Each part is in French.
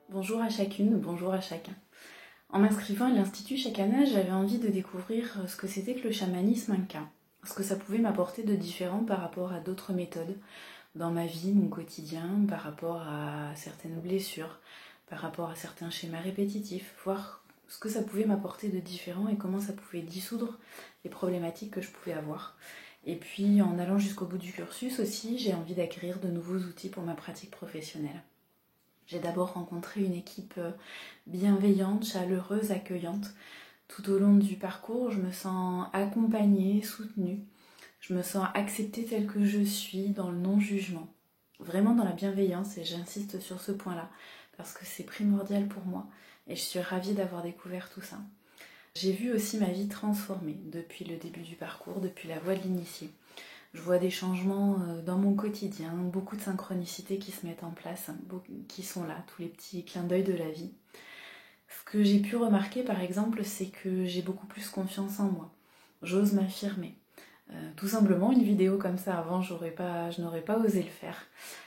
Bonjour à chacune, bonjour à chacun. En m'inscrivant à l'Institut Chakana, j'avais envie de découvrir ce que c'était que le chamanisme inca, ce que ça pouvait m'apporter de différent par rapport à d'autres méthodes dans ma vie, mon quotidien, par rapport à certaines blessures, par rapport à certains schémas répétitifs, voir ce que ça pouvait m'apporter de différent et comment ça pouvait dissoudre les problématiques que je pouvais avoir. Et puis en allant jusqu'au bout du cursus aussi, j'ai envie d'acquérir de nouveaux outils pour ma pratique professionnelle. J'ai d'abord rencontré une équipe bienveillante, chaleureuse, accueillante. Tout au long du parcours, je me sens accompagnée, soutenue. Je me sens acceptée telle que je suis, dans le non-jugement. Vraiment dans la bienveillance, et j'insiste sur ce point-là, parce que c'est primordial pour moi, et je suis ravie d'avoir découvert tout ça. J'ai vu aussi ma vie transformée depuis le début du parcours, depuis la voie de l'initié. Je vois des changements dans mon quotidien, beaucoup de synchronicités qui se mettent en place, qui sont là, tous les petits clins d'œil de la vie. Ce que j'ai pu remarquer par exemple, c'est que j'ai beaucoup plus confiance en moi. J'ose m'affirmer. Tout simplement, une vidéo comme ça avant, je n'aurais pas osé le faire.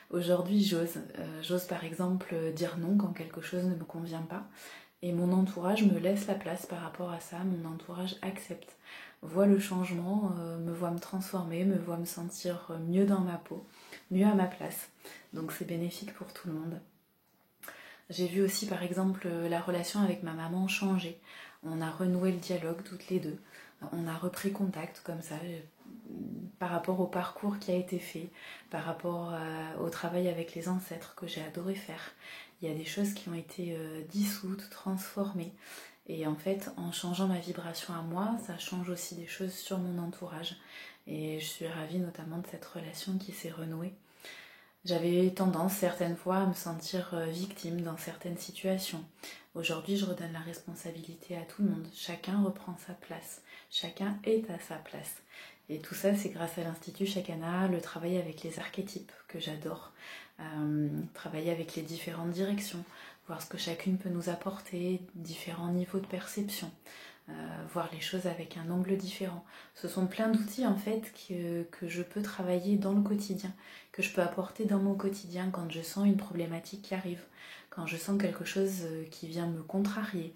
Aujourd'hui, j'ose. J'ose par exemple dire non quand quelque chose ne me convient pas. Et mon entourage me laisse la place par rapport à ça, mon entourage accepte, voit le changement, me voit me transformer, me voit me sentir mieux dans ma peau, mieux à ma place. Donc c'est bénéfique pour tout le monde. J'ai vu aussi par exemple la relation avec ma maman changer. On a renoué le dialogue toutes les deux. On a repris contact comme ça par rapport au parcours qui a été fait, par rapport au travail avec les ancêtres que j'ai adoré faire. Il y a des choses qui ont été dissoutes, transformées. Et en fait, en changeant ma vibration à moi, ça change aussi des choses sur mon entourage. Et je suis ravie notamment de cette relation qui s'est renouée. J'avais tendance certaines fois à me sentir victime dans certaines situations. Aujourd'hui, je redonne la responsabilité à tout le monde. Chacun reprend sa place. Chacun est à sa place. Et tout ça, c'est grâce à l'Institut Chakana, le travail avec les archétypes que j'adore. Travailler avec les différentes directions, voir ce que chacune peut nous apporter, différents niveaux de perception. Voir les choses avec un angle différent. Ce sont plein d'outils en fait que je peux travailler dans le quotidien, que je peux apporter dans mon quotidien quand je sens une problématique qui arrive, quand je sens quelque chose qui vient me contrarier,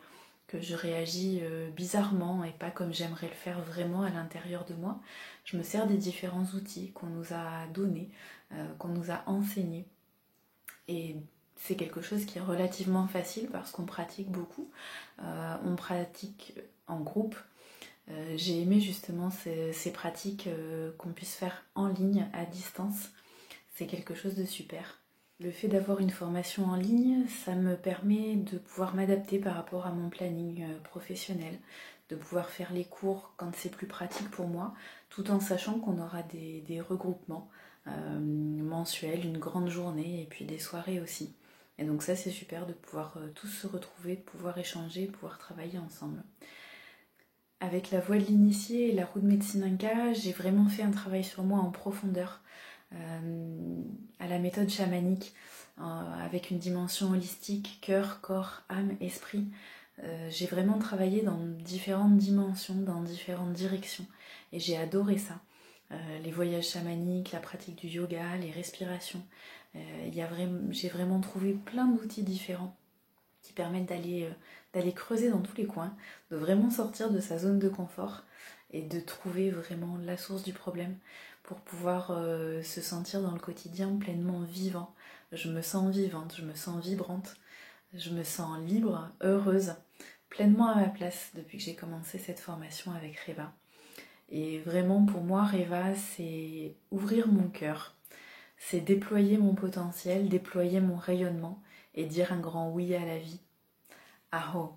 que je réagis bizarrement et pas comme j'aimerais le faire vraiment à l'intérieur de moi. Je me sers des différents outils qu'on nous a donnés, qu'on nous a enseignés. Et c'est quelque chose qui est relativement facile parce qu'on pratique beaucoup. On pratique en groupe. J'ai aimé justement ces pratiques qu'on puisse faire en ligne, à distance. C'est quelque chose de super. Le fait d'avoir une formation en ligne, ça me permet de pouvoir m'adapter par rapport à mon planning professionnel, de pouvoir faire les cours quand c'est plus pratique pour moi, tout en sachant qu'on aura des regroupements mensuels, une grande journée et puis des soirées aussi. Et donc ça c'est super de pouvoir tous se retrouver, de pouvoir échanger, de pouvoir travailler ensemble. Avec la voie de l'initié et la roue de médecine inca, j'ai vraiment fait un travail sur moi en profondeur, à la méthode chamanique, avec une dimension holistique, cœur, corps, âme, esprit. J'ai vraiment travaillé dans différentes dimensions, dans différentes directions, et j'ai adoré ça. Les voyages chamaniques, la pratique du yoga, les respirations. J'ai vraiment trouvé plein d'outils différents qui permettent d'aller creuser dans tous les coins, de vraiment sortir de sa zone de confort et de trouver vraiment la source du problème pour pouvoir se sentir dans le quotidien pleinement vivant. Je me sens vivante, je me sens vibrante, je me sens libre, heureuse, pleinement à ma place depuis que j'ai commencé cette formation avec Reva. Et vraiment pour moi, Reva, c'est ouvrir mon cœur, c'est déployer mon potentiel, déployer mon rayonnement et dire un grand oui à la vie. Aho.